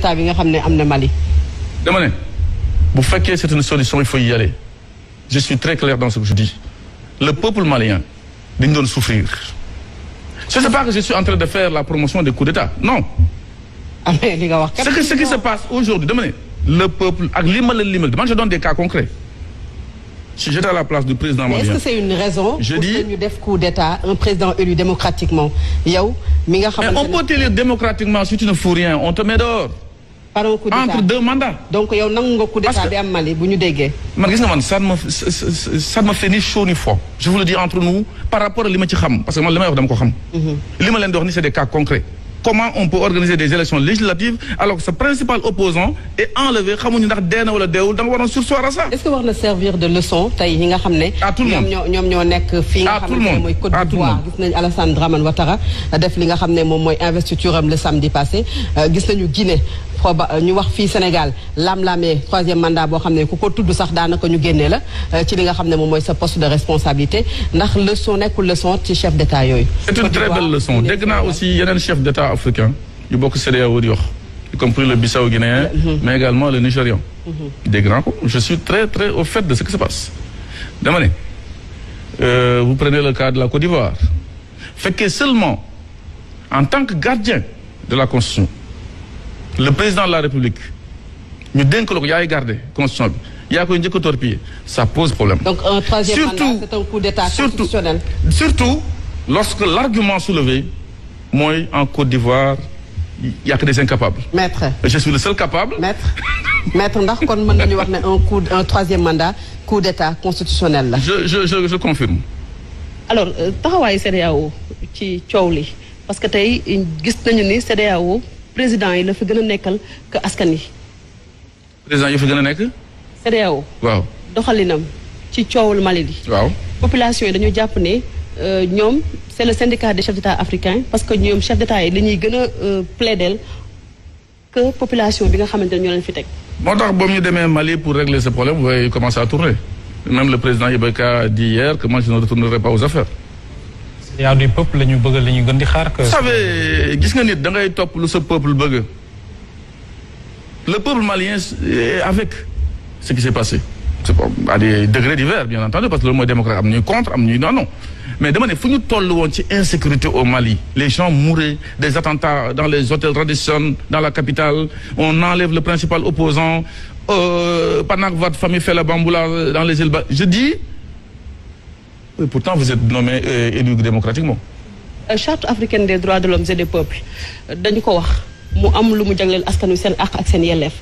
d'état bi nga xam ne am na Mali. dama ne bu fekkee c'est une solution il faut y aller je suis très clair dans ce que je dis le peuple malien dañ doon souffrir ce n'est pas que je suis en train de faire la promotion des coups d'état non. ah mais li nga wax ce qui se passe aujourd'hui dama ne le peuple ak li ma la limal man je donne des cas concrets. si j'étais à la place du président malien. mais est-ce que c'est une raison. je dis pour que ñu def coup d'état un président élu démocratiquement yow mi nga xamante ne. mais on peut t'élire démocratiquement si tu ne fous rien on te met dehors. par un coup d'état entre deux mandats. donc yow nangu nga coup d'état bi am Mali bu ñu déggee. man gis nga man ça ne me fait ni chaud ni froid. je vous le dis entre nous par rapport à li ma ci xam parce que man li may wax dama ko xam. li ma leen di wax ni c'est des cas concrets. comment on peut organiser des élections législatives alors que ce principal opposant est enlevé xamuñu ndax dee na wala deewul da nga waroon surseoir à ça. est-ce que war na servir de leçon tey ñi nga xam ne. à tout le monde ñoom ñoo nekk fii nga xam ne mooy Côte d'Ivoire gis nañu Alassane Dramane Ouattara def li nga xam ne moom mooy investiture am le samedi passé gis nañu Guinée ñu wax fii Sénégal lam-lamee troisième mandat boo xam ne ku ko tudd sax daanaka ñu génnee la ci li nga xam ne moom mooy sa poste de responsabilité ndax leçon nekkul leçon ci chef d'état yooyu. c'est une très belle leçon dégg naa aussi yeneen chef d'état africain yu bokk CEDEAO di wax y compris le Bissau guinéen mais également le Nigérian dégg naa ko je suis très très au fait de ce qui se passe dama ne vous prenez le cas de la Côte d'Ivoire fekkee seulement en tant que gardien de la Constitution le président de la République ñu dénk la ko yaay garder Constitution bi yaa koy njëkk a torpiller ça pose problème. donc un troisième mandat c'est un coup d'état constitutionnel. surtout lorsque l'argument soulevé mooy en Côte d'Ivoire y a que des incapables. maître je suis le seul capable. maître ndax kon mën nañu wax ne un troisième mandat coup d'état constitutionnel la. je confirme. alors taxawaayu CEDEAO ci coow li parce que tey gis nañu ni CEDEAO président yi la fi gën a nekkal que askan yi. président yi fi gën a nekk. CEDEAO. waaw doxalinam ci coowul Mali bi. waaw population yi dañu jàpp ne ñoom c'est le syndicat des chefs d'État africains parce que ñoom chefs d'État yi li ñuy gën a plaider que population bi nga xamante ne ñoo leen fi teg. moo tax boobu ñu demee Mali pour régler ce problème vous voyez commencer à tourner même le président Ibeka a dit hier que moi je ne retournerai pas aux affaires. y a du peuple la ñu bëgg la ñu gën di xaar que. vous savez gis nga nit da ngay topp lu sa peuple bëgg le peuple malien est avec ce qui s'est passé c'est pas à des degrés divers bien entendu parce que loolu mooy démocrate am ñuy contre am ñuy non mais dama ne fu ñu toll woon ci insécurité au Mali les gens mouraient des attentats dans les hôtels Radisson dans la capitale on enlève le principal opposant pendant que votre famille fait la bamboula dans les îles je dis et pourtant vous êtes nommé élu démocratiquement. Charte africaine des droits de l'homme et des peuples dañu ko wax mu am lu mu jagleel askan wi seen àq ak seen yelleef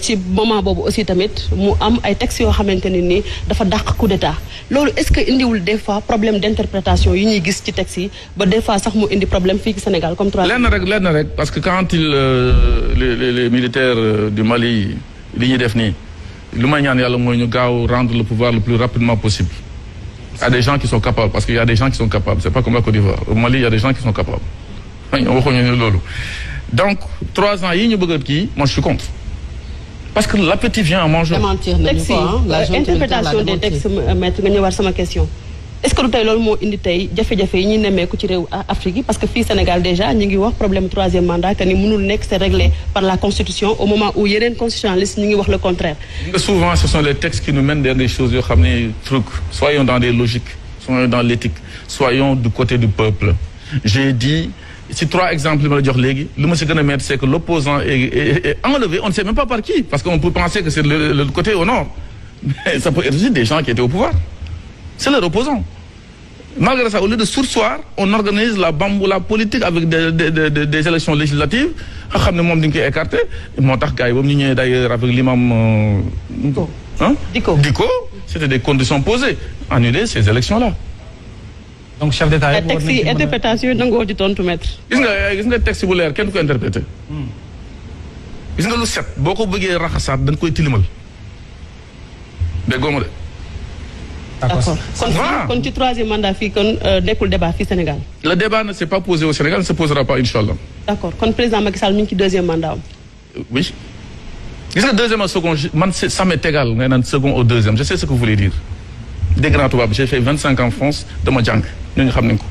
ci moment boobu aussi tamit mu am ay textes yoo xamante ne ni dafa dàq coup d'état loolu est-ce que indiwul des fois problème d'interprétation yi ñuy gis ci textes yi ba des fois sax mu indi problème fii ci Sénégal comme trois. lenn rek parce que quand les militaires du Mali li ñuy def nii lu may ñaan yàlla mooy ñu gaaw rendre le pouvoir le plus rapidement possible. Il y a des gens qui sont capables parce qu'il y a des gens qui sont capables c'est pas comme la Côte d'Ivoire au Mali il y a des gens qui sont capables waxuñu ne loolu donc 3 ans yi ñu bëgg a kii moi je suis contre parce que l'appétit vient en mangeant. démentir nañu ko interprétation des textes maître nga ñëwaat sama question est-ce que du tey loolu moo indi tey jafe-jafe yi ñuy nemmeeku ci réew Afrique yi parce que fii Sénégal déjà ñu ngi wax problème troisième mandat que ni mënul nekk c'est réglé par la constitution au moment où yeneen constitutionnalistes ñu ngi wax le contraire. souvent ce sont les textes qui nous mènent vers des choses yoo xam ne truc soyons dans des logiques soyons dans l'éthique soyons du côté du peuple j'ai dit si 3 exemples yi ma la jox léegi lu ma si gën a mettre c'est que l'opposant est enlevé on ne sait même pas par qui parce qu'on peut penser que c'est le côté au nord mais ça peut être aussi des gens qui étaient au pouvoir c'est leur opposant malgré ça au lieu de surseoir on organise la bamboula politique avec des élections législatives nga xam ne moom dañ koy écarter moo tax gars yi boobu ñu ñëwee d'ailleurs avec l'imam Dicko c'était des conditions posées annuler ces élections-là. donc chef d'état yi texte yi interprétation yi nangoo ci tontu maître. gis nga texte bu leer kenn du ko interpréter. gis nga lu set boo ko bëggee raxasaat dañ koy tilimal déggoo ma de. d'accord kon ci troisième mandat fii kon nekkul débat fii Sénégal. le débat ne s'est pas posé au Sénégal ne se posera pas inchallah. d'accord kon président Macky Sall mi ngi ci deuxième mandat am. oui gis nga deuxième ak second man ça m'est égal ngay naan second au deuxième je sais ce que vous voulez dire dégg naa tubaab j'ai fait 25 ans en France dama jàng ñooñu xam nañ ko.